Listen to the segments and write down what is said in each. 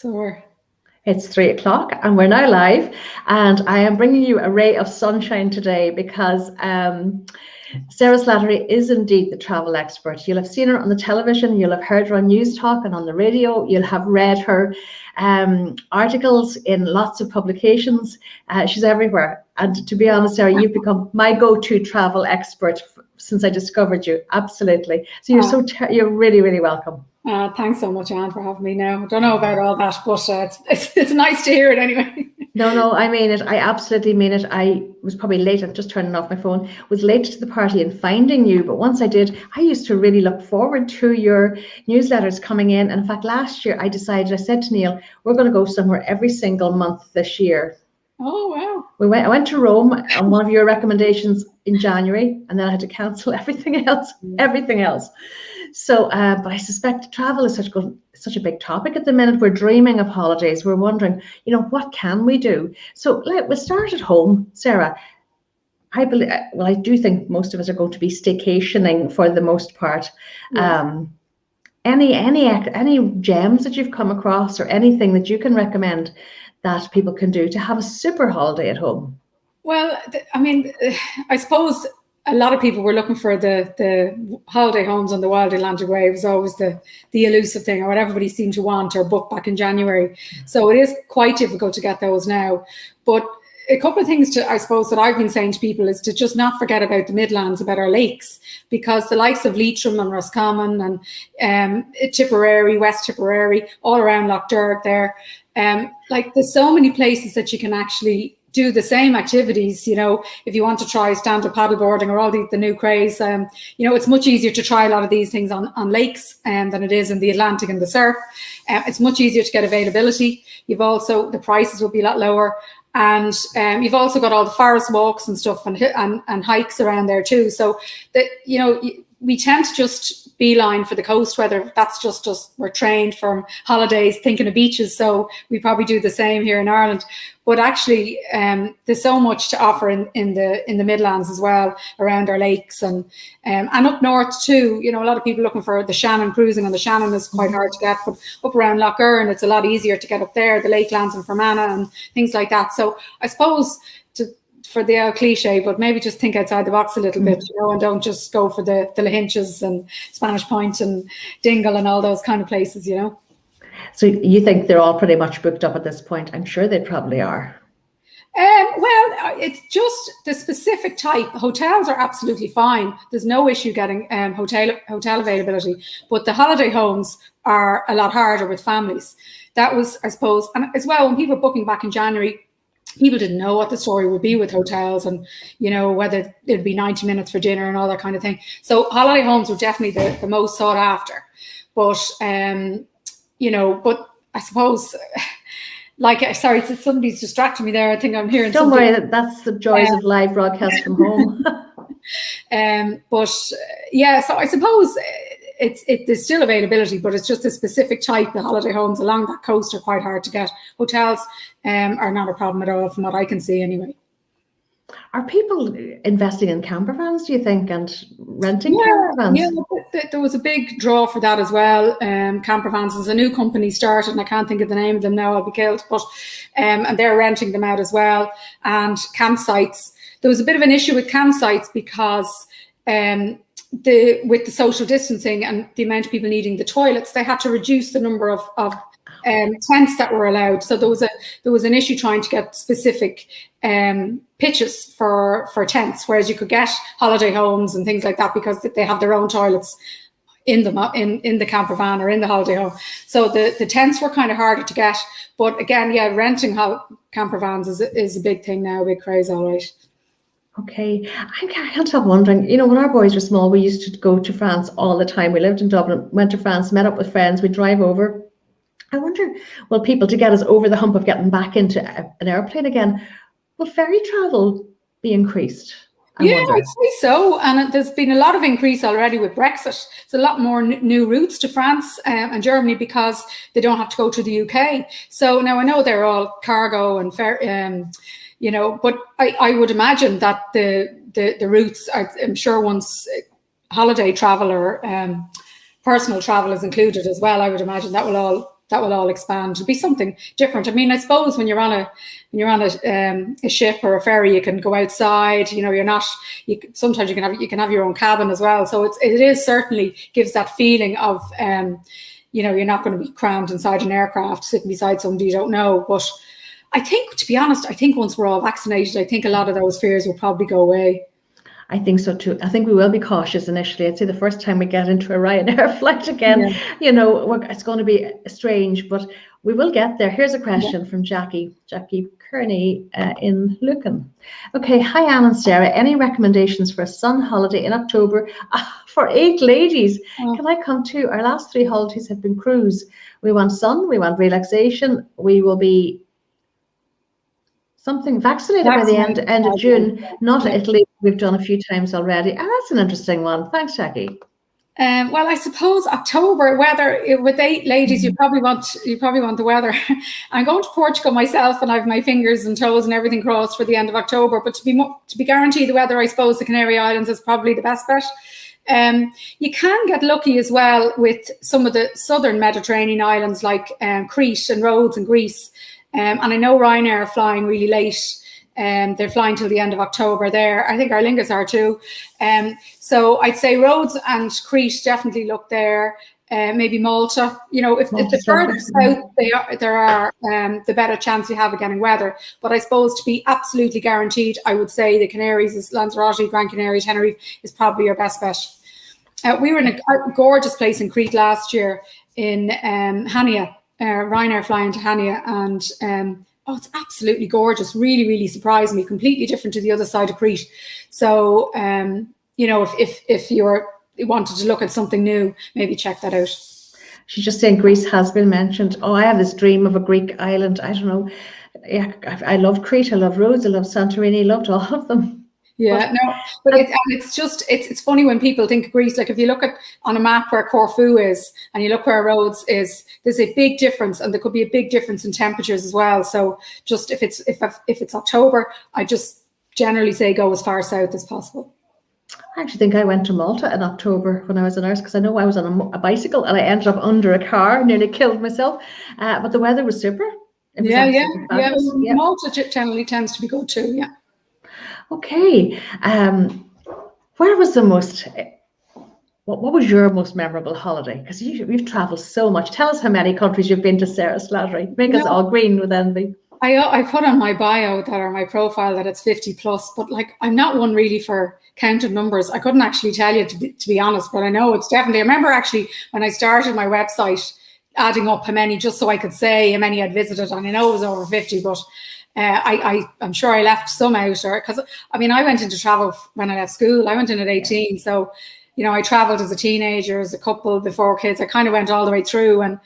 So it's 3 o'clock and we're now live, and I am bringing you a ray of sunshine today because Sarah Slattery is indeed the travel expert. You'll have seen her on the television, you'll have heard her on News Talk and on the radio, you'll have read her articles in lots of publications. She's everywhere. And to be honest, Sarah, you've become my go-to travel expert since I discovered you. Absolutely. So you're really, really welcome. Thanks so much, Anne, for having me now. I don't know about all that, but it's nice to hear it anyway. No, I mean it. I absolutely mean it. I was probably late. I'm just turning off my phone. Was late to the party and finding you, but once I did, I used to really look forward to your newsletters coming in. And in fact, last year I said to Neil, we're going to go somewhere every single month this year. Oh wow! I went to Rome on one of your recommendations in January, and then I had to cancel everything else. So, but I suspect travel is such a big topic at the minute. We're dreaming of holidays. We're wondering, what can we do? So we'll start at home, Sarah. I do think most of us are going to be staycationing for the most part. Yeah. Any gems that you've come across, or anything that you can recommend that people can do to have a super holiday at home? Well, I mean, I suppose a lot of people were looking for the holiday homes on the wild Atlantic Way. It was always the elusive thing, or what everybody seemed to want or book back in January. So it is quite difficult to get those now. But a couple of things I suppose that I've been saying to people is to just not forget about the Midlands, about our lakes, because the likes of Leitrim and Roscommon and Tipperary, West Tipperary, all around Lough Derg there, there's so many places that you can actually do the same activities. If you want to try stand-up paddleboarding or all the new craze, it's much easier to try a lot of these things on lakes than it is in the Atlantic and the surf. It's much easier to get availability. The prices will be a lot lower. And you've also got all the forest walks and stuff and hikes around there too. So that, we tend to just beeline for the coast, whether that's just us. We're trained from holidays thinking of beaches, so we probably do the same here in Ireland. But actually, there's so much to offer in the Midlands as well, around our lakes and up north too. A lot of people looking for the Shannon. Cruising on the Shannon is quite hard to get, but up around Lough Erne, it's a lot easier to get up there. The Lakelands and Fermanagh and things like that. So I suppose for the old cliche, but maybe just think outside the box a little bit, and don't just go for the Lahinches and Spanish Point and Dingle and all those kind of places, So you think they're all pretty much booked up at this point? I'm sure they probably are. Well, it's just the specific type. Hotels are absolutely fine. There's no issue getting hotel availability, but the holiday homes are a lot harder with families. That was, I suppose, and as well, when people were booking back in January, people didn't know what the story would be with hotels and, whether it'd be 90 minutes for dinner and all that kind of thing. So holiday homes were definitely the most sought after. But, but I suppose, sorry, somebody's distracting me there. I think I'm hearing something. Don't worry, that's the joys of live broadcast from home. But yeah, so I suppose there's still availability, but it's just a specific type. The holiday homes along that coast are quite hard to get. Hotels are not a problem at all, from what I can see anyway. Are people investing in campervans, do you think, and renting campervans? Yeah, there was a big draw for that as well. Campervans is a new company started, and I can't think of the name of them now, I'll be killed, but and they're renting them out as well. And campsites, there was a bit of an issue with campsites because with the social distancing and the amount of people needing the toilets, they had to reduce the number of tents that were allowed. So there was an issue trying to get specific pitches for tents, whereas you could get holiday homes and things like that because they have their own toilets in the camper van or in the holiday home. So the tents were kind of harder to get. But again, renting camper vans is a big thing now, a big craze, all right. Okay, I can't help wondering, when our boys were small, we used to go to France all the time. We lived in Dublin, went to France, met up with friends, we'd drive over. I wonder, will people, to get us over the hump of getting back into an airplane again, will ferry travel be increased? Yeah, I'd say so. And there's been a lot of increase already with Brexit. There's a lot more new routes to France and Germany because they don't have to go to the UK. So now I know they're all cargo and but I would imagine that the routes are, I'm sure once holiday travel or personal travel is included as well, I would imagine that will all all expand. It'll be something different. I mean, I suppose when you're on a ship or a ferry, you can go outside. You know, sometimes you can have your own cabin as well. So it is certainly gives that feeling of you know, you're not going to be crammed inside an aircraft sitting beside somebody you don't know. But I think, to be honest, once we're all vaccinated, I think a lot of those fears will probably go away. I think so too. I think we will be cautious initially. I'd say the first time we get into a Ryanair flight again, you know, it's going to be strange, but we will get there. Here's a question from Jackie Kearney in Lucan. Okay, hi Anne and Sarah. Any recommendations for a sun holiday in October for 8 ladies? Can I come too? Our last 3 holidays have been cruise. We want sun, we want relaxation. We will be something vaccinated by the end of June, not Italy. We've done a few times already. And that's an interesting one. Thanks, Jackie. Well, I suppose October weather with 8 ladies, you probably want the weather. I'm going to Portugal myself, and I have my fingers and toes and everything crossed for the end of October. But to be guaranteed the weather, I suppose the Canary Islands is probably the best bet. You can get lucky as well with some of the southern Mediterranean islands like Crete and Rhodes and Greece. And I know Ryanair are flying really late. They're flying till the end of October there. I think Aer Lingus are too. So I'd say Rhodes and Crete definitely look there. Maybe Malta. You know, if the further south there are, the better chance you have of getting weather. But I suppose to be absolutely guaranteed, I would say the Canaries is Lanzarote, Gran Canaria, Tenerife is probably your best bet. We were in a gorgeous place in Crete last year in Hania. Ryanair flying to Hania, and it's absolutely gorgeous. Really, really surprised me. Completely different to the other side of Crete. So, you know, if you wanted to look at something new, maybe check that out. She's just saying Greece has been mentioned. Oh, I have this dream of a Greek island. I don't know. Yeah, I love Crete. I love Rhodes. I love Santorini. Loved all of them. Yeah, but it's funny when people think of Greece. Like if you look at on a map where Corfu is and you look where Rhodes is, there's a big difference, and there could be a big difference in temperatures as well. So just if it's October, I just generally say go as far south as possible. I actually think I went to Malta in October when I was a nurse, because I know I was on a bicycle and I ended up under a car, nearly killed myself. But the weather was super. Yeah. Malta generally tends to be good too. Yeah. Okay, where was the most? What was your most memorable holiday? Because you've travelled so much. Tell us how many countries you've been to, Sarah Slattery. Make us all green with envy. I put on my bio or my profile that it's 50 plus, but like I'm not one really for counting numbers. I couldn't actually tell you to be honest, but I know it's definitely. I remember actually when I started my website, adding up how many just so I could say how many I'd visited, and I know it was over 50, but. I'm sure I left some out, because I mean I went into travel when I left school. I went in at 18, so you know I travelled as a teenager, as a couple, before kids. I kind of went all the way through, and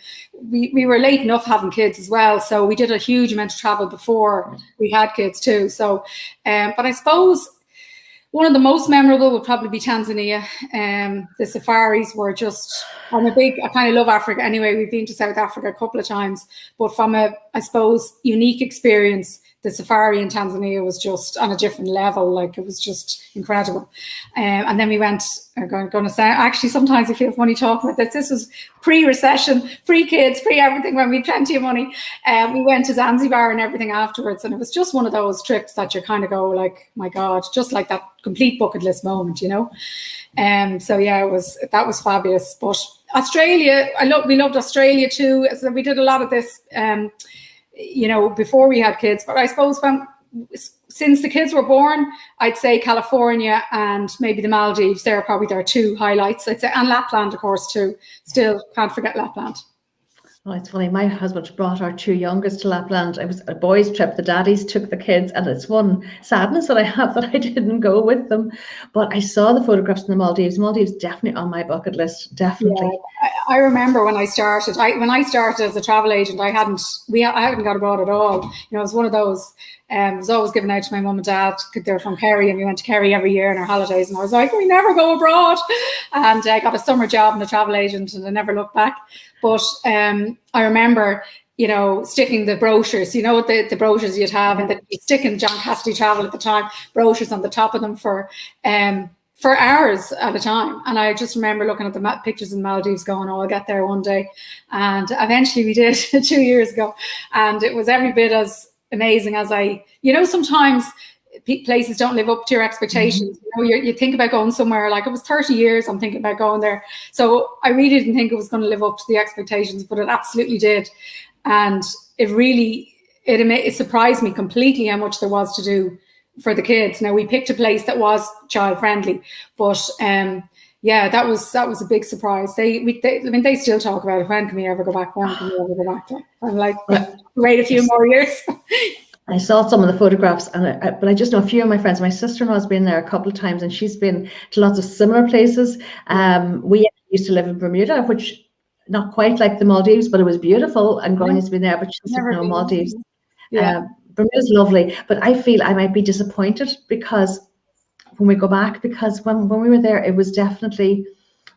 we were late enough having kids as well. So we did a huge amount of travel before we had kids too. So, but I suppose one of the most memorable would probably be Tanzania. The safaris were just. I kind of love Africa anyway. We've been to South Africa a couple of times, but from a, I suppose, unique experience, the safari in Tanzania was just on a different level. Like it was just incredible. And then we went, I'm going to say, actually, sometimes I feel funny talking about this. This was pre-recession, pre-kids, pre-everything, when we had plenty of money. We went to Zanzibar and everything afterwards. And it was just one of those trips that you kind of go like, my God, just like that complete bucket list moment, you know? So yeah, that was fabulous. But Australia, we loved Australia too. So we did a lot of this, you know, before we had kids. But I suppose since the kids were born, I'd say California and maybe the Maldives. They're probably their 2 highlights. I'd say, and Lapland, of course, too. Still can't forget Lapland. Oh, it's funny. My husband brought our 2 youngest to Lapland. It was a boys' trip. The daddies took the kids, and it's one sadness that I have that I didn't go with them. But I saw the photographs in the Maldives. Maldives definitely on my bucket list. Definitely. Yeah, I remember when I started. When I started as a travel agent, I hadn't got abroad at all. You know, it was one of those. I was always given out to my mum and dad. They're from Kerry, and we went to Kerry every year in our holidays. And I was like, we never go abroad. And I got a summer job in a travel agent, and I never looked back. But I remember, you know, sticking the brochures, you know, the brochures you'd have, and then you stick in John Cassidy Travel at the time, brochures on the top of them for for hours at a time. And I just remember looking at the pictures in the Maldives going, oh, I'll get there one day. And eventually we did 2 years ago. And it was every bit as amazing as sometimes places don't live up to your expectations. You think about going somewhere, like it was 30 years I'm thinking about going there. So I really didn't think it was going to live up to the expectations, but it absolutely did. And it surprised me completely how much there was to do for the kids. Now we picked a place that was child friendly, but that was a big surprise. They still talk about it. When can we ever go back? When can we ever go back? I'm like, wait a few more years. I saw some of the photographs, but I just know a few of my friends. My sister-in-law has been there a couple of times, and she's been to lots of similar places. We used to live in Bermuda, which not quite like the Maldives, but it was beautiful. And Granny's been there, but she said no, Maldives. Bermuda's lovely, but I feel I might be disappointed because when we go back, because when we were there, it was definitely,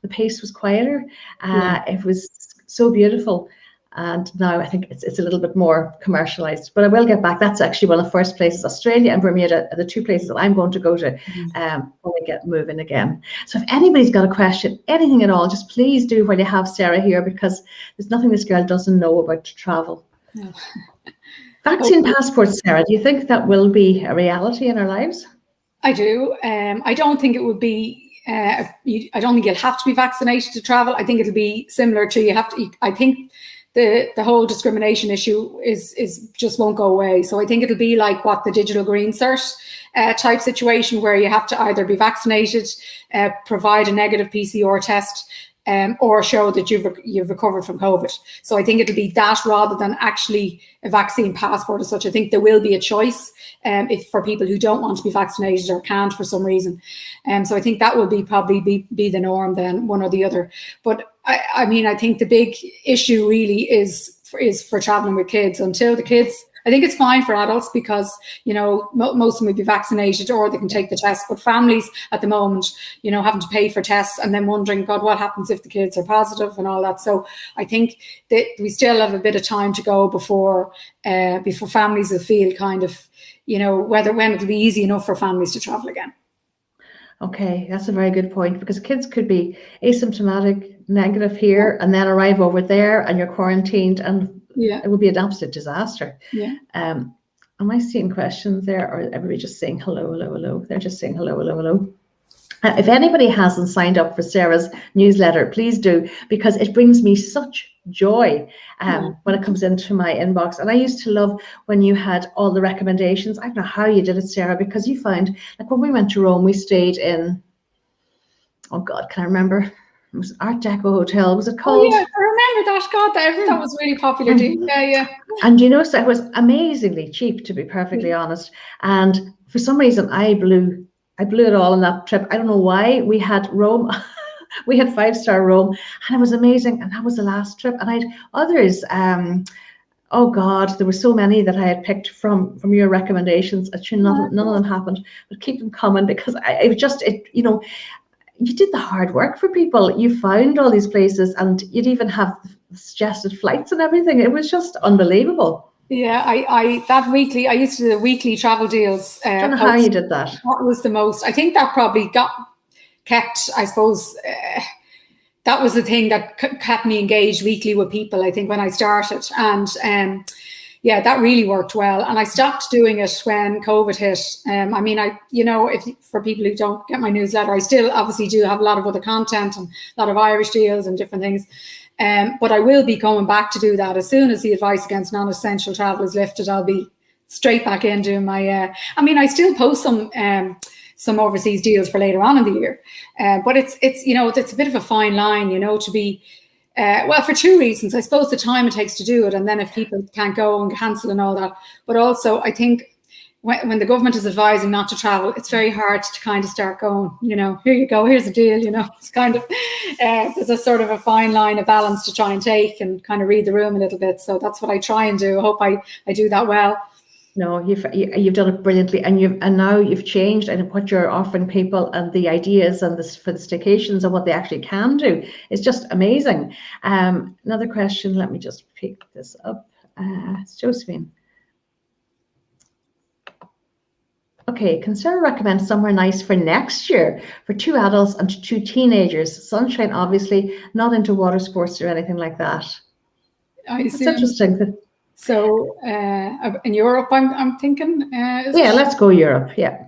the pace was quieter. It was so beautiful. And now I think it's a little bit more commercialized, but I will get back. That's actually one of the first places. Australia and Bermuda are the two places that I'm going to go to when we get moving again. So if anybody's got a question, anything at all, just please do while you have Sarah here, because there's nothing this girl doesn't know about travel. No. Vaccine passports, Sarah, do you think that will be a reality in our lives? I do. I don't think it would be, I don't think you'll have to be vaccinated to travel. I think it'll be similar to I think the whole discrimination issue is just won't go away. So I think it'll be like the digital green cert type situation, where you have to either be vaccinated, provide a negative PCR test, or show that you've recovered from COVID. So I think it'll be that rather than actually a vaccine passport as such. I think there will be a choice for people who don't want to be vaccinated or can't for some reason. So I think that will probably be the norm then, one or the other. But I think the big issue really is for traveling with kids. Until the kids, I think it's fine for adults because, most of them will be vaccinated or they can take the test. But families at the moment, having to pay for tests and then wondering, God, what happens if the kids are positive and all that. So I think that we still have a bit of time to go before families will feel kind of, when it'll be easy enough for families to travel again. Okay, that's a very good point, because kids could be asymptomatic, negative here, and then arrive over there and you're quarantined, and it would be an absolute disaster. Am I seeing questions there, or everybody just saying hello, hello, hello? They're just saying hello, hello, hello. If anybody hasn't signed up for Sarah's newsletter, please do, because it brings me such joy when it comes into my inbox. And I used to love when you had all the recommendations. I don't know how you did it, Sarah, because you found, like when we went to Rome, we stayed in, oh God, can I remember? It was Art Deco Hotel. Was it called? Oh yeah, I remember that. God, that was really popular. Yeah. And so it was amazingly cheap, to be perfectly honest. And for some reason, I blew it all on that trip. I don't know why. We had Rome. We had 5-star Rome, and it was amazing. And that was the last trip. And I had others. Oh God, there were so many that I had picked from your recommendations. Actually, none of them happened, but keep them coming, because you did the hard work for people. You found all these places, and you'd even have suggested flights and everything. It was just unbelievable. Yeah, I used to do the weekly travel deals. I don't know how you did that. That was the most. I think that probably got kept, I suppose, that was the thing that kept me engaged weekly with people, I think, when I started. And that really worked well. And I stopped doing it when COVID hit. For people who don't get my newsletter, I still obviously do have a lot of other content and a lot of Irish deals and different things. But I will be going back to do that as soon as the advice against non-essential travel is lifted. I'll be straight back in doing my. I still post some overseas deals for later on in the year, but it's a bit of a fine line, to be. For two reasons. I suppose the time it takes to do it, and then if people can't go and cancel and all that. But also, I think when the government is advising not to travel, it's very hard to kind of start going, here you go, here's a deal, it's kind of, there's a sort of a fine line, a balance to try and take and kind of read the room a little bit. So that's what I try and do. I hope I do that well. No, you've done it brilliantly, and now you've changed and what you're offering people and the ideas and this for the staycations and what they actually can do. It's just amazing. Another question, let me just pick this up. It's Josephine. Okay, can Sarah recommend somewhere nice for next year for 2 adults and 2 teenagers? Sunshine, obviously, not into water sports or anything like that. I That's assume. interesting. So in Europe, I'm thinking. Let's go Europe. Yeah.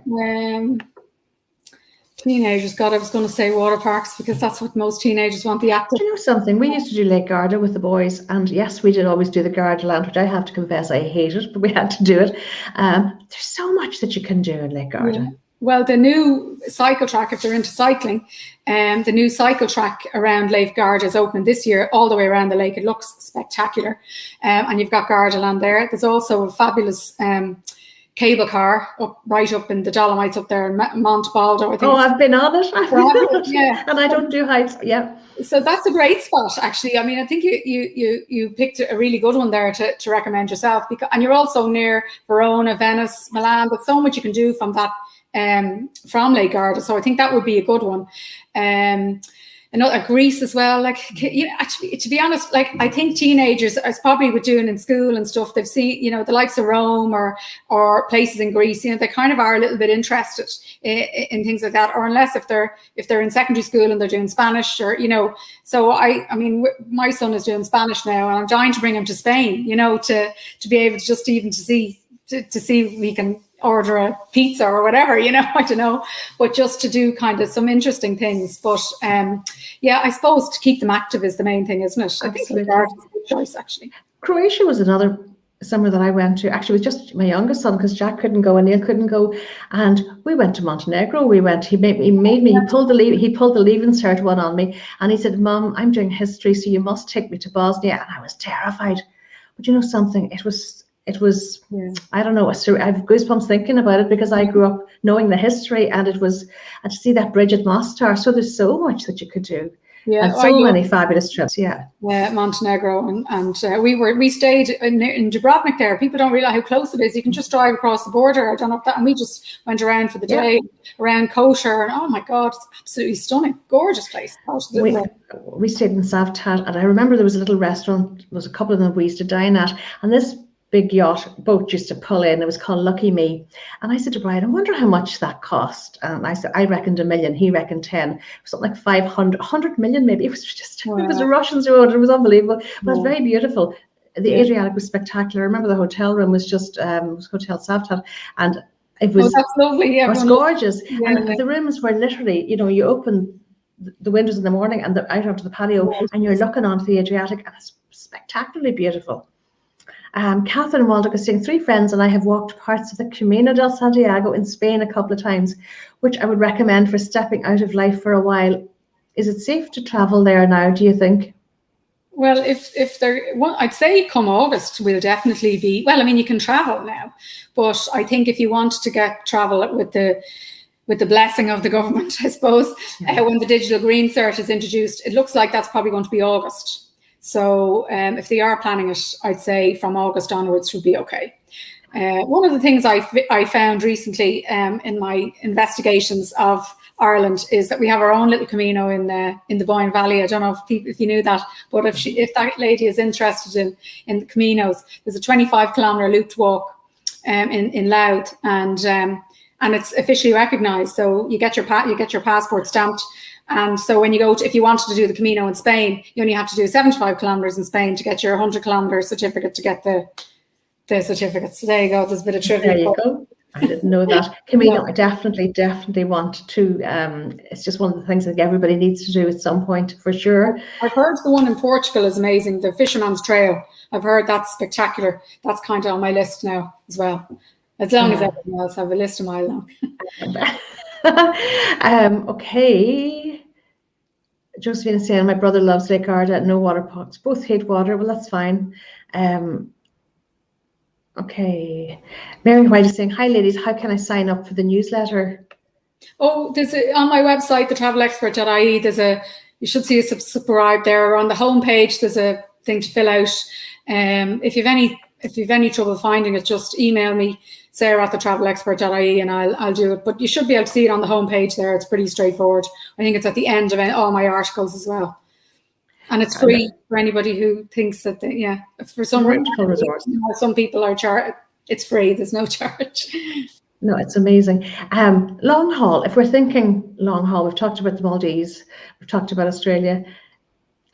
Teenagers, God, I was going to say water parks because that's what most teenagers want, the active. Do you know something? We used to do Lake Garda with the boys, and yes, we did always do the Garda Land, which I have to confess I hated, but we had to do it. There's so much that you can do in Lake Garda. Yeah. Well, the new cycle track, if they're into cycling, the new cycle track around Lake Garda is opening this year, all the way around the lake. It looks spectacular, and you've got Garda Land there. There's also a fabulous cable car right up in the Dolomites up there in Mont Baldo. I think I've been on it. Yeah, and I don't do heights. Yeah. So that's a great spot, actually. I mean, I think you picked a really good one there to recommend yourself, and you're also near Verona, Venice, Milan. There's so much you can do from that from Lake Garda. So I think that would be a good one. Another Greece as well. Like, actually, to be honest, like I think teenagers, as probably with doing in school and stuff, they've seen, the likes of Rome or places in Greece. They kind of are a little bit interested in things like that. Or unless if they're in secondary school and they're doing Spanish, or So I mean, my son is doing Spanish now, and I'm trying to bring him to Spain. To be able to just even to see if we can order a pizza or whatever, I don't know, but just to do kind of some interesting things. But I suppose to keep them active is the main thing, isn't it? Absolutely. I think it's a good choice, actually. Croatia was another summer that I went to. Actually, it was just my youngest son, because Jack couldn't go and Neil couldn't go, and we went to Montenegro. He pulled the leaving cert one on me, and he said, "Mum, I'm doing history, so you must take me to Bosnia." And I was terrified, but you know something, it was I don't know, I have goosebumps thinking about it, because I grew up knowing the history, and to see that bridge at Mostar. So there's so much that you could do. Yeah, and so many fabulous trips. Yeah, Montenegro, and we stayed in Dubrovnik there. People don't realize how close it is. You can just drive across the border. I don't know if that, and we just went around for the day around Kotor, and oh my God, it's absolutely stunning, gorgeous place. We stayed in Savtat, and I remember there was a little restaurant. There was a couple of them we used to dine at, and this big yacht boat used to pull in. It was called Lucky Me. And I said to Brian, I wonder how much that cost. And I said, I reckoned $1 million. He reckoned 10. Something like 100 million maybe. It was just, It was a Russians road. It was unbelievable. But it was very beautiful. The Adriatic was spectacular. I remember the hotel room was just, it was Hotel Savtat. And it was, that's lovely. Yeah, it was gorgeous. And the rooms were literally, you open the windows in the morning and out onto the patio, and you're looking onto the Adriatic, and it's spectacularly beautiful. Catherine Waldeck is saying, 3 friends and I have walked parts of the Camino del Santiago in Spain a couple of times, which I would recommend for stepping out of life for a while. Is it safe to travel there now, do you think? Well, I'd say come August will definitely be, well, I mean, you can travel now, but I think if you want to get travel with the blessing of the government, I suppose, when the digital green cert is introduced, it looks like that's probably going to be August. So if they are planning it, I'd say from August onwards would be okay. One of the things I found recently in my investigations of Ireland is that we have our own little Camino in the Boyne Valley. I don't know if you knew that, but if that lady is interested in the Caminos, there's a 25-kilometre looped walk in Louth, and it's officially recognised. So you get your passport stamped. And so when you if you wanted to do the Camino in Spain, you only have to do 75 kilometres in Spain to get your 100-kilometre certificate to get the certificates. So there you go. There's a bit of trivia. There you go. I didn't know that. Camino, I definitely want to. It's just one of the things that everybody needs to do at some point, for sure. I've heard the one in Portugal is amazing. The Fisherman's Trail. I've heard that's spectacular. That's kind of on my list now as well. As long as everything else, I have a list a mile long. Okay. Josephine is saying, my brother loves Lake Garda, no water parks. Both hate water. Well, that's fine. Okay. Mary White is saying, hi ladies, how can I sign up for the newsletter? Oh, there's on my website, thetravelexpert.ie, you should see a subscribe there. On the homepage, there's a thing to fill out. If you've any trouble finding it, just email me, Sarah@thetravelexpert.ie, and I'll do it. But you should be able to see it on the homepage there. It's pretty straightforward. I think it's at the end of all my articles as well. And it's free for anybody who thinks that, for some reason, some people are charged. It's free. There's no charge. No, it's amazing. Long haul, if we're thinking long haul, we've talked about the Maldives, we've talked about Australia.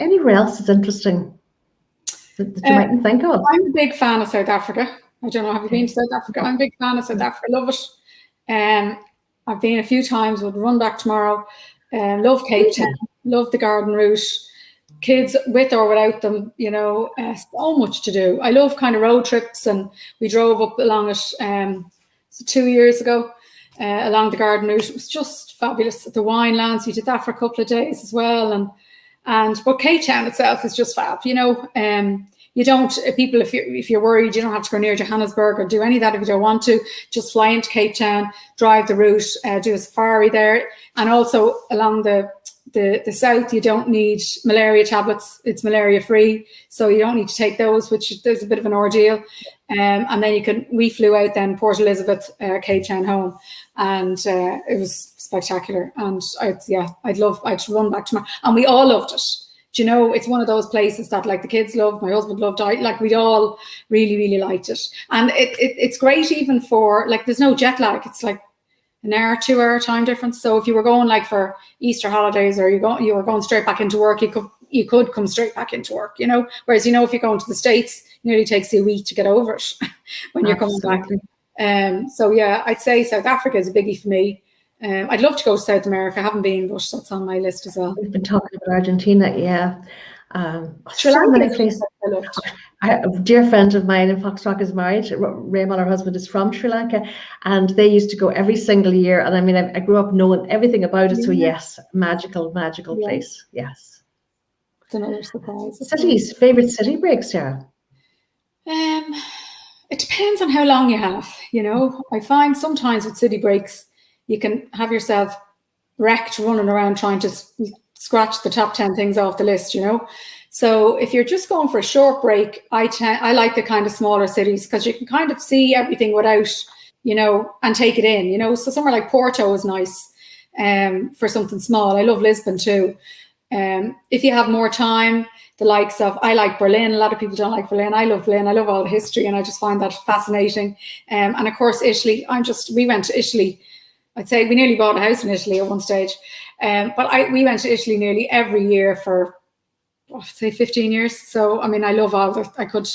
Anywhere else is interesting that you mightn't think of? I'm a big fan of South Africa. I don't know, have you been to South Africa? I'm a big fan of South Africa. Love it. I've been a few times, would run back tomorrow. Love Cape Town, love the Garden Route. Kids with or without them, so much to do. I love kind of road trips, and we drove up along it 2 years ago along the Garden Route. It was just fabulous. The wine lands, we did that for a couple of days as well, but Cape Town itself is just fab. You don't, people, if you're worried, you don't have to go near Johannesburg or do any of that if you don't want to. Just fly into Cape Town, drive the route, do a safari there, and also along the south, you don't need malaria tablets. It's malaria free, so you don't need to take those, which there's a bit of an ordeal. And then we flew out then Port Elizabeth, Cape Town home, and it was spectacular. And I'd run back tomorrow, and we all loved it. It's one of those places that like the kids loved, my husband loved, we'd all really, really liked it. And it's great even for, like, there's no jet lag. It's like an hour, 2 hour time difference. So if you were going like for Easter holidays, or you were going straight back into work, you could come straight back into work, Whereas, if you're going to the States, it nearly takes you a week to get over it when you're coming back. So yeah, I'd say South Africa is a biggie for me. I'd love to go to South America. I haven't been, but that's on my list as well. We've been talking about Argentina, yeah. Sri Lanka. A dear friend of mine in Foxrock is married. Raymond, her husband, is from Sri Lanka, and they used to go every single year. And I mean, I grew up knowing everything about it. Yeah. So yes, magical place. Yes. It's another surprise. Cities, favorite city breaks, Sarah? It depends on how long you have. I find sometimes with city breaks, you can have yourself wrecked running around trying to scratch the top 10 things off the list, So if you're just going for a short break, I like the kind of smaller cities, because you can kind of see everything without, and take it in, So somewhere like Porto is nice for something small. I love Lisbon too. If you have more time, the likes of, I like Berlin. A lot of people don't like Berlin. I love Berlin. I love all the history, and I just find that fascinating. And of course, Italy. We went to Italy. I'd say we nearly bought a house in Italy at one stage. But we went to Italy nearly every year for, I'd say 15 years. So, I mean, I love all that. I could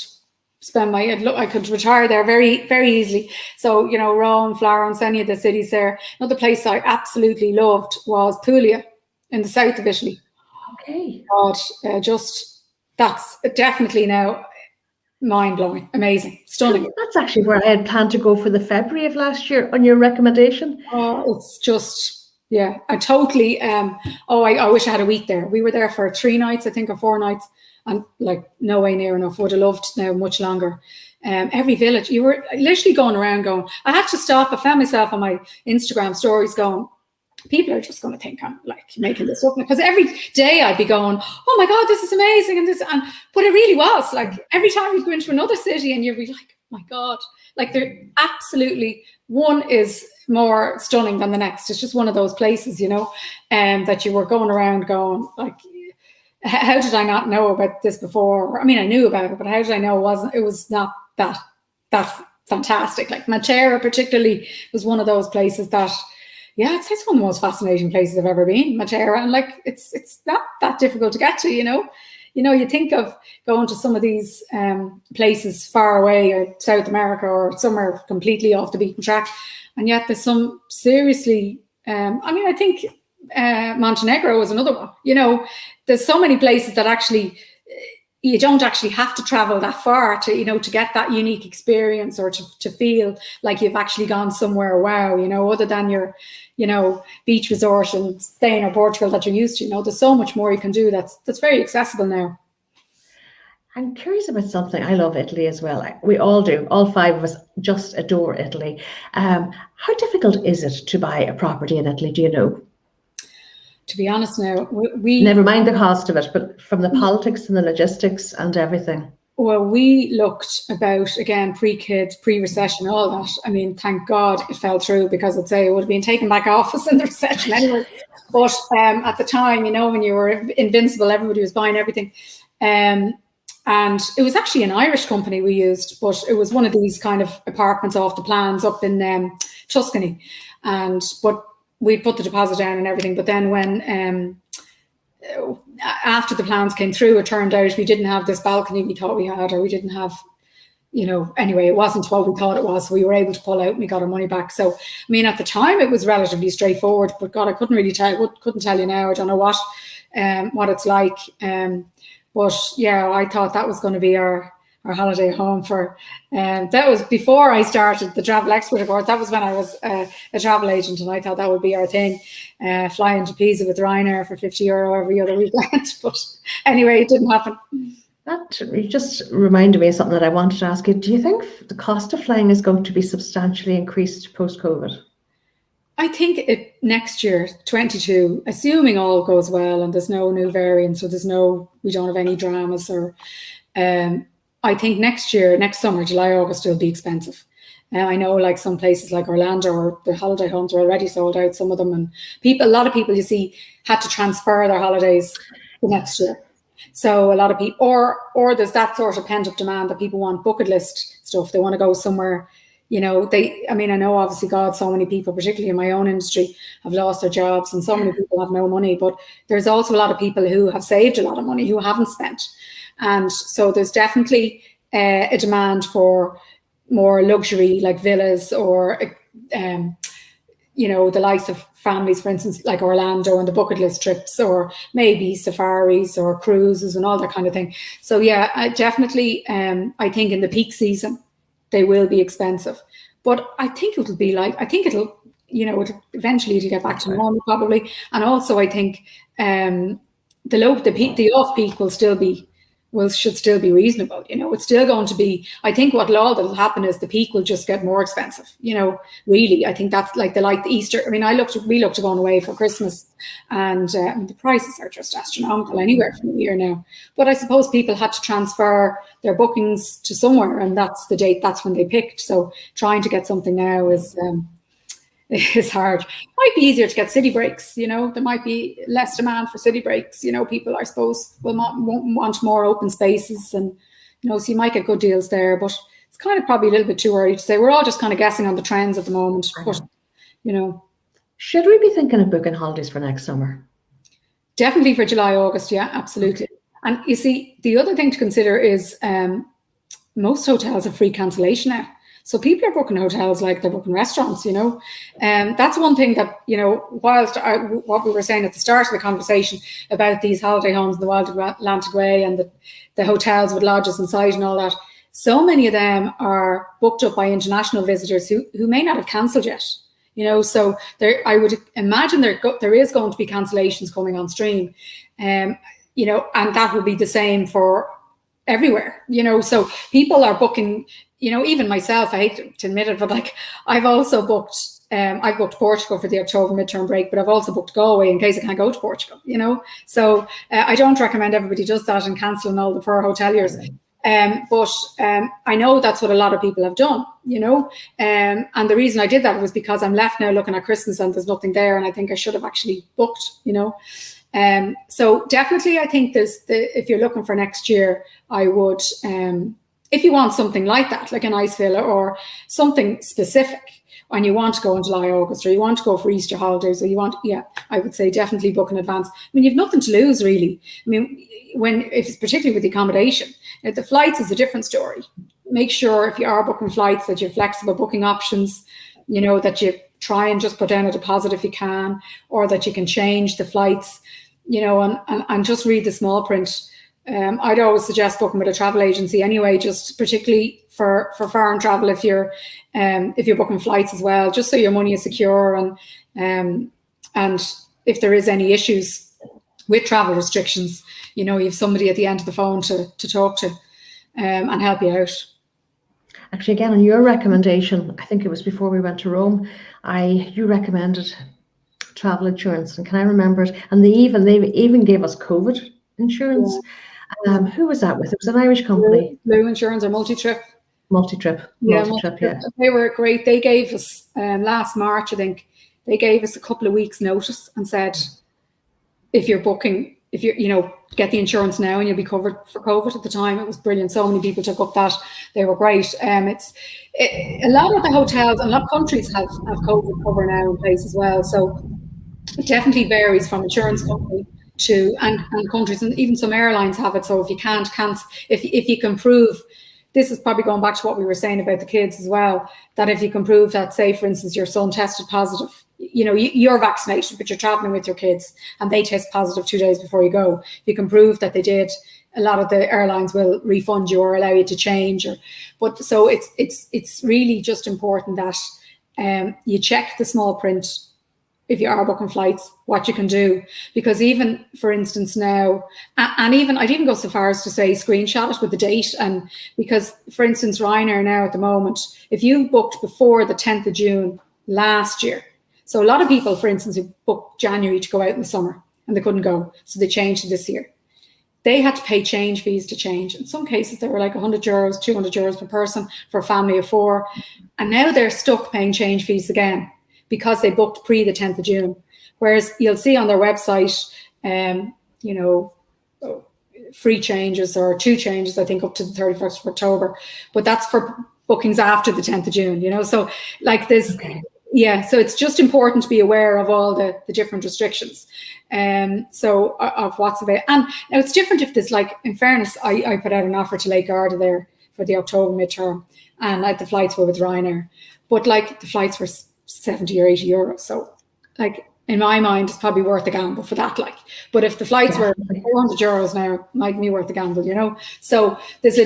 I could retire there very, very easily. So, Rome, Florence, any of the cities there. Another place I absolutely loved was Puglia in the south of Italy. Okay. God, that's definitely now mind-blowing, amazing, stunning. That's actually where I had planned to go for the February of last year on your recommendation. Oh, it's just, yeah, I totally, I wish I had a week there. We were there for 3 nights, I think, or 4 nights, and like no way near enough. Would have loved now much longer. Every village, you were literally going around going, I had to stop. I found myself on my Instagram stories going, people are just going to think I'm like making this up, because every day I'd be going, oh my God, this is amazing. But it really was like every time you'd go into another city and you'd be like, oh my God, like they're absolutely, one is more stunning than the next. It's just one of those places, that you were going around going like, how did I not know about this before? I mean, I knew about it, but how did I know it was not that fantastic? Like Matera particularly was one of those places that, yeah, it's one of the most fascinating places I've ever been, Matera, and like it's not that difficult to get to, you think of going to some of these places far away, or South America, or somewhere completely off the beaten track, and yet there's some seriously. I think Montenegro is another one. There's so many places that actually you don't actually have to travel that far to get that unique experience, or to feel like you've actually gone somewhere, wow, other than your, beach resort in Spain or Portugal that you're used to. There's so much more you can do that's very accessible now. I'm curious about something. I love Italy as well. We all do. All 5 of us just adore Italy. How difficult is it to buy a property in Italy? Do you know? To be honest now, we never mind the cost of it, but from the politics and the logistics and everything. Well, we looked about, again, pre-kids, pre-recession, all that. I mean, thank God it fell through, because I'd say it would have been taken back office in the recession anyway. But at the time, when you were invincible, everybody was buying everything. And it was actually an Irish company we used, but it was one of these kind of apartments off the plans up in Tuscany, but we put the deposit down and everything. But then when after the plans came through, it turned out we didn't have this balcony we thought we had, or we didn't have, anyway, it wasn't what we thought it was. So we were able to pull out and we got our money back. So, I mean, at the time it was relatively straightforward, but God, I couldn't really couldn't tell you now. I don't know what it's like. But yeah, I thought that was going to be our holiday home for, that was before I started the travel expert course. That was when I was a travel agent, and I thought that would be our thing, flying to Pisa with Ryanair for €50 every other weekend. But anyway, it didn't happen. That just reminded me of something that I wanted to ask you. Do you think the cost of flying is going to be substantially increased post-COVID? I think next year, 22, assuming all goes well and there's no new variants, so we don't have any dramas, or I think next summer, July, August, will be expensive. I know, like some places like Orlando, or the holiday homes are already sold out, some of them, and a lot of people, you see, had to transfer their holidays the next year. So a lot of people, or there's that sort of pent up demand that people want bucket list stuff. They want to go somewhere, I know obviously, God, so many people, particularly in my own industry, have lost their jobs, and so many people have no money, but there's also a lot of people who have saved a lot of money who haven't spent. And so there's definitely a demand for more luxury, like villas, or, the likes of families, for instance, like Orlando and the bucket list trips, or maybe safaris or cruises and all that kind of thing. So yeah, I definitely, I think in the peak season, they will be expensive. But I think it'll eventually get back to normal probably. And also I think the off-peak should still be reasonable. It's still going to be, I think that'll happen is the peak will just get more expensive. Really, I think that's like the Easter. I mean, we looked at going away for Christmas, and the prices are just astronomical anywhere from the year now. But I suppose people had to transfer their bookings to somewhere, and that's the date, that's when they picked. So trying to get something now is hard. Might be easier to get city breaks, there might be less demand for city breaks. People, I suppose, won't want more open spaces, and so you might get good deals there. But it's kind of probably a little bit too early to say. We're all just kind of guessing on the trends at the moment. But should we be thinking of booking holidays for next summer? Definitely for July, August. Yeah, absolutely. And you see, the other thing to consider is most hotels have free cancellation now. So people are booking hotels like they're booking restaurants, That's one thing that, whilst what we were saying at the start of the conversation about these holiday homes in the wild Atlantic Way and the hotels with lodges inside and all that, so many of them are booked up by international visitors who may not have cancelled yet, So I would imagine there is going to be cancellations coming on stream, and that will be the same for everywhere, So people are booking. Even myself, I hate to admit it, but like I've also booked, I've booked Portugal for the October midterm break, but I've also booked Galway in case I can't go to Portugal, So I don't recommend everybody does that and cancelling all the poor hoteliers. But I know that's what a lot of people have done, and the reason I did that was because I'm left now looking at Christmas and there's nothing there, and I think I should have actually booked, So definitely, I think if you're looking for next year, I would. If you want something like that, like a nice villa or something specific, and you want to go in July, August, or you want to go for Easter holidays, or I would say definitely book in advance. I mean, you've nothing to lose, really. I mean, if it's particularly with the accommodation, the flights is a different story. Make sure if you are booking flights that you have flexible booking options, that you try and just put down a deposit if you can, or that you can change the flights, and just read the small print. I'd always suggest booking with a travel agency anyway, just particularly for foreign travel if you're booking flights as well, just so your money is secure, and if there is any issues with travel restrictions, you have somebody at the end of the phone to talk to and help you out. Actually, again, on your recommendation, I think it was before we went to Rome, you recommended travel insurance, and can I remember it? And they even gave us COVID insurance. Yeah. Who was that with? It was an Irish company. Blue Insurance or Multi-Trip. Multi-Trip, yeah. They were great. They gave us, last March, I think, they gave us a couple of weeks notice and said, if you're booking, if you get the insurance now and you'll be covered for COVID. At the time, it was brilliant. So many people took up that. They were great. A lot of the hotels and a lot of countries have COVID cover now in place as well. So it definitely varies from insurance company to and countries, and even some airlines have it. So if you can't if you can prove, this is probably going back to what we were saying about the kids as well, that if you can prove that, say for instance your son tested positive, you're vaccinated but you're traveling with your kids and they test positive 2 days before you go, if you can prove that they did, a lot of the airlines will refund you or allow you to change. So it's really just important that you check the small print if you are booking flights, what you can do. Because even, for instance, now, and even I'd even go so far as to say screenshot it with the date. And because, for instance, Ryanair now at the moment, if you booked before the 10th of June last year, so a lot of people, for instance, who booked January to go out in the summer and they couldn't go, so they changed it this year. They had to pay change fees to change. In some cases, they were like €100, €200 per person for a family of 4. And now they're stuck paying change fees again, because they booked pre the 10th of June. Whereas you'll see on their website, free changes or 2 changes, I think, up to the 31st of October. But that's for bookings after the 10th of June, So like this, so it's just important to be aware of all the different restrictions. So of what's available. And now it's different if there's, like, in fairness, I put out an offer to Lake Garda there for the October midterm, and like the flights were with Ryanair. But like the flights were 70 or 80 euros. So like in my mind, it's probably worth a gamble for that. Like, but if the flights were 400 euros now, it might be worth a gamble, So there's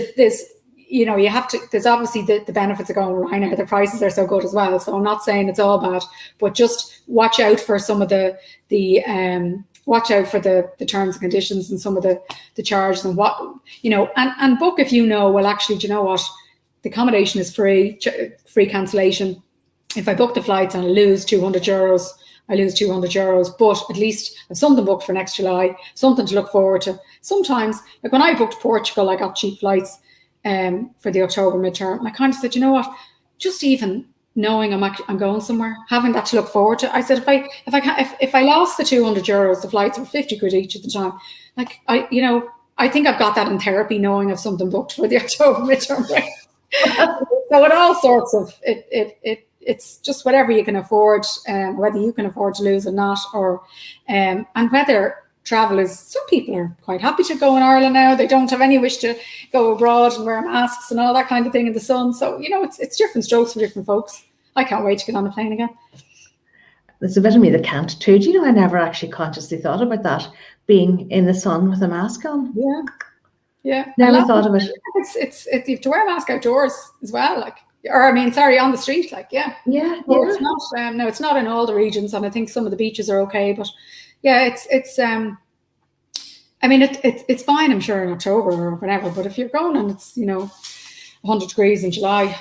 you have to, there's obviously the benefits of going with Ryanair. The prices are so good as well. So I'm not saying it's all bad, but just watch out for some of watch out for the terms and conditions and some of the charges and what, and book if well, actually, do you know what? The accommodation is free cancellation. If I book the flights and I lose 200 euros, I lose 200 euros, but at least I've something booked for next July, something to look forward to. Sometimes, like when I booked Portugal, I got cheap flights for the October midterm. And I kind of said, you know what, just even knowing I'm going somewhere, having that to look forward to. I said, if I lost the 200 euros, the flights were 50 quid each at the time. Like, I think I've got that in therapy, knowing I've something booked for the October midterm break. So it all sorts of, it's just whatever you can afford, whether you can afford to lose or not, or and whether travel is, some people are quite happy to go in Ireland now. They don't have any wish to go abroad and wear masks and all that kind of thing in the sun. So, it's different strokes for different folks. I can't wait to get on the plane again. There's a bit of me that can't too. Do you know, I never actually consciously thought about that, being in the sun with a mask on. Yeah. Never thought of it. It's you have to wear a mask outdoors as well, on the street, It's not. No, it's not in all the regions, and I think some of the beaches are okay. But it's fine, I'm sure, in October or whatever. But if you're going and it's 100 degrees in July.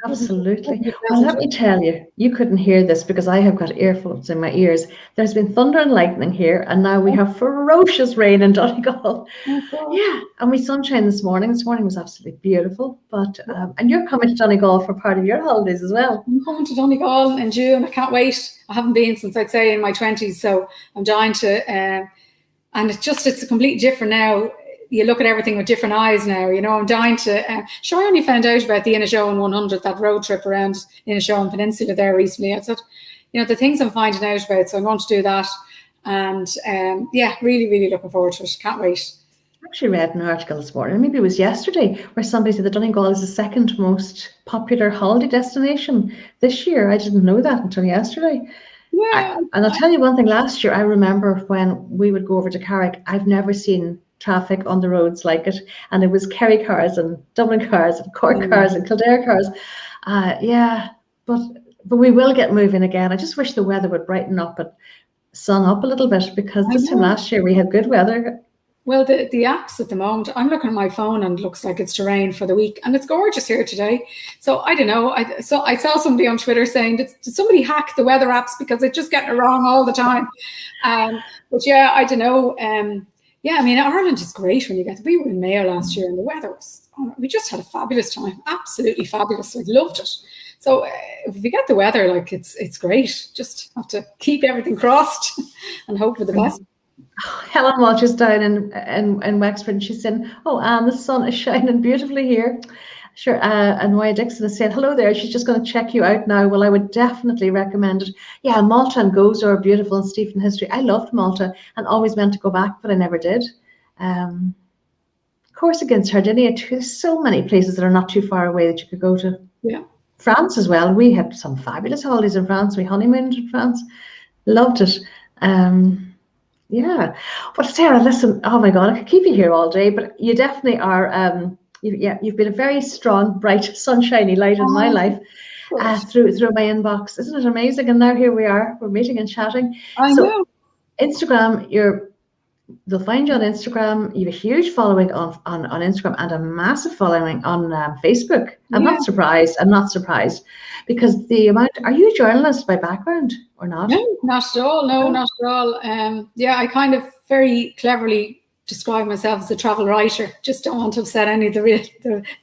Absolutely. Well, let me tell you, you couldn't hear this because I have got earphones in my ears. There's been thunder and lightning here, and now we have ferocious rain in Donegal. And we sunshine this morning. This morning was absolutely beautiful. But and you're coming to Donegal for part of your holidays as well. I'm coming to Donegal in June. I can't wait. I haven't been since, I'd say, in my 20s, so I'm dying to. And it's a completely different now. You look at everything with different eyes now. I'm dying to. I only found out about the Inishowen 100, that road trip around Inishowen Peninsula there recently. I said, the things I'm finding out about, so I'm going to do that. And really, really looking forward to it. Can't wait. I actually read an article this morning, maybe it was yesterday, where somebody said that Donegal is the second most popular holiday destination this year. I didn't know that until yesterday. Yeah. And I'll tell you one thing. Last year, I remember when we would go over to Carrick, I've never seen traffic on the roads like it, and it was Kerry cars and Dublin cars and Cork cars and Kildare cars. But we will get moving again. I just wish the weather would brighten up and sun up a little bit, because this time last year we had good weather. Well, the apps at the moment, I'm looking at my phone and it looks like it's to rain for the week, and it's gorgeous here today. So I don't know. I saw somebody on Twitter saying, did somebody hack the weather apps because they're just getting it wrong all the time? But yeah, I don't know. Ireland is great when we were in Mayo last year and the weather was, we just had a fabulous time. Absolutely fabulous. I loved it. So if we get the weather, it's great. Just have to keep everything crossed and hope for the best. Helen Walsh is down in Wexford, and she's saying, "Oh, Anne, the sun is shining beautifully here." Sure. And Moya Dixon is saying, "Hello there. She's just going to check you out now." Well, I would definitely recommend it. Yeah, Malta and Gozo are beautiful and steeped in history. I loved Malta and always meant to go back, but I never did. Corsica and Sardinia too. There's so many places that are not too far away that you could go to. Yeah. France as well. We had some fabulous holidays in France. We honeymooned in France. Loved it. Yeah. Well, Sarah, listen, oh my God, I could keep you here all day, but you definitely are, you've been a very strong, bright, sunshiny light in my life through my inbox. Isn't it amazing? And now here we are, we're meeting and chatting. I know. Instagram, they'll find you on Instagram. You have a huge following on Instagram and a massive following on Facebook. I'm not surprised. I'm not surprised because the amount. Are you a journalist by background or not? No, not at all. No, not at all. I kind of very cleverly describe myself as a travel writer. Just don't want to upset any of the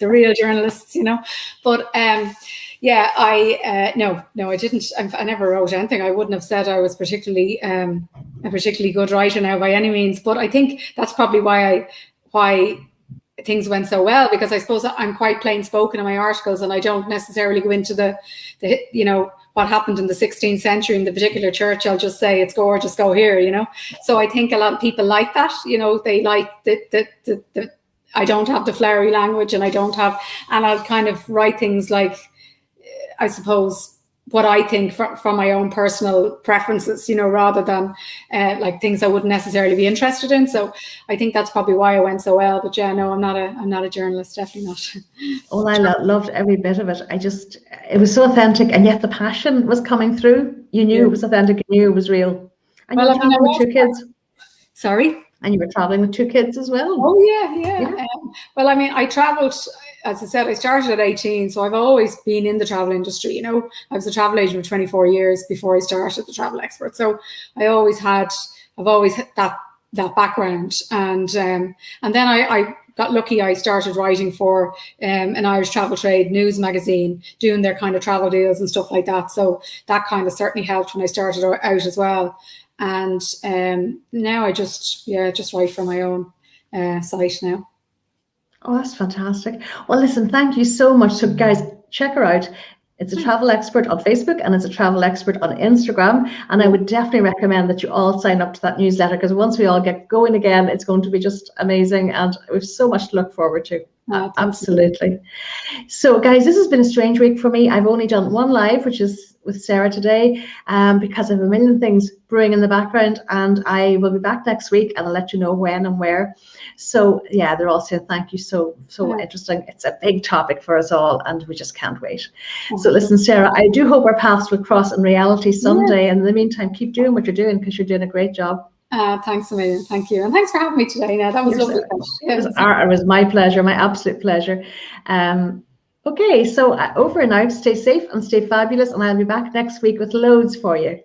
real journalists, you know. But I didn't. I never wrote anything. I wouldn't have said I was particularly a particularly good writer now by any means. But I think that's probably why things went so well, because I suppose I'm quite plain spoken in my articles, and I don't necessarily go into the what happened in the 16th century in the particular church. I'll just say it's gorgeous, go here, you know. So I think a lot of people like that, you know, they like the I don't have the flowery language, and I'll kind of write things like, I suppose, what I think from my own personal preferences, you know, rather than like things I wouldn't necessarily be interested in. So I think that's probably why it went so well. But yeah, no, I'm not a journalist, definitely not. Well, I loved every bit of it. It was so authentic, and yet the passion was coming through. You knew it was authentic, you knew it was real. And you were traveling with 2 kids. Sorry? And you were traveling with 2 kids as well. Oh, yeah. Well, I mean, I traveled, as I said, I started at 18, so I've always been in the travel industry. You know, I was a travel agent for 24 years before I started the Travel Expert. So I've always had that background. And then I got lucky. I started writing for an Irish travel trade news magazine, doing their kind of travel deals and stuff like that. So that kind of certainly helped when I started out as well. And now I just write for my own site now. Oh, that's fantastic. Well, listen, thank you so much. So guys, check her out. It's a travel expert on Facebook, and it's a travel expert on Instagram. And I would definitely recommend that you all sign up to that newsletter, because once we all get going again, it's going to be just amazing. And we have so much to look forward to. Absolutely. So guys, this has been a strange week for me. I've only done one live, which is with Sarah today, because I have a million things brewing in the background, and I will be back next week, and I'll let you know when and where. So yeah, they're all saying thank you, so interesting. It's a big topic for us all, and we just can't wait. So listen, Sarah, I do hope our paths will cross in reality someday. And in the meantime, keep doing what you're doing, because you're doing a great job. Thanks a million. Thank you. And thanks for having me today. Now, that was lovely. It was my pleasure, my absolute pleasure. Okay, so over and out. Stay safe and stay fabulous. And I'll be back next week with loads for you.